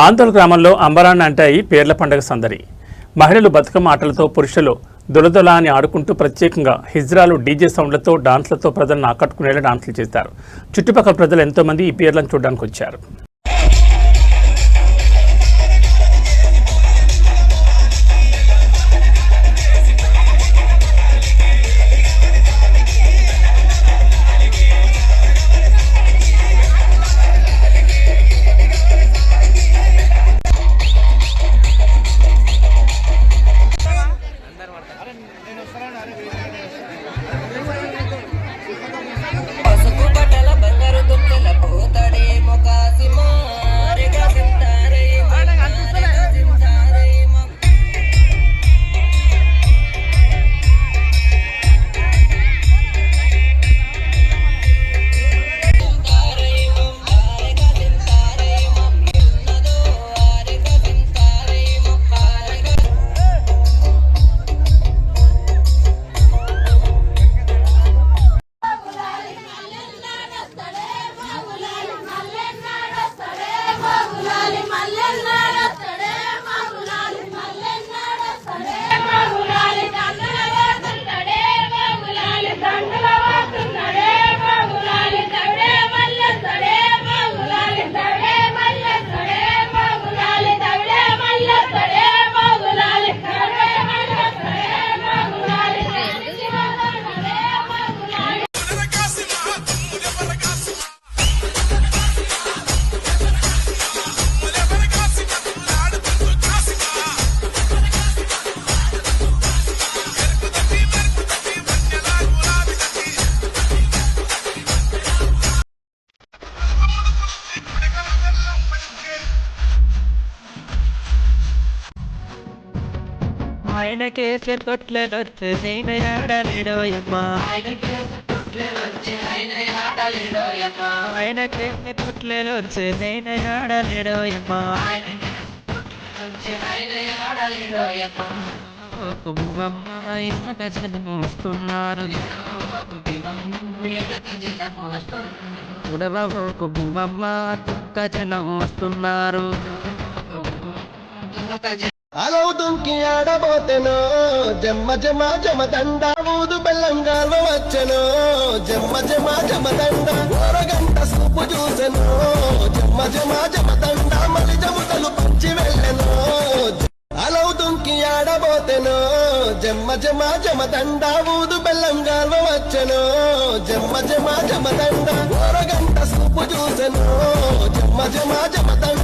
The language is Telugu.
ఆందోళన గ్రామంలో అంబరాన్ని అంటాయి పేర్ల పండుగ సందడి. మహిళలు బతుకమ్మ ఆటలతో, పురుషులు దొలదొల అని ఆడుకుంటూ ప్రత్యేకంగా హిజ్రాలు డీజే సౌండ్లతో, డాన్స్లతో ప్రజలను ఆకట్టుకునేలా డాన్సులు చేస్తారు. చుట్టుపక్కల ప్రజలు ఎంతోమంది ఈ పేర్లను చూడడానికి వచ్చారు. ఆయనకే చెట్లొచ్చు ఆడలేడోయమ్మ, ఆయనకే చెట్లొచ్చు ఆడలేడోయమ్మ. వస్తున్నారు కుటుంబమ్మ జనం వస్తున్నారు. అలవుతుంకి ఆడబోతెనో జమ్మ జమ జమ దండ ఊదు బెల్లంగాల్వ వచ్చెనో జమ్మ జమ జమ దండ ఓరగంట సూపు చూసెనో జమ్మ జమ జమ దండ మలి జముతలు పంచి వెళ్ళెనో. అలవుతుంకి ఆడబోతెనో జమ్మ జమ జమ దండ ఊదు బెల్లంగాల్వ వచ్చెనో జమ్మ జమ జమ దండ ఓరగంట సూపు చూసెనో జమ్మ జమ జమ దండ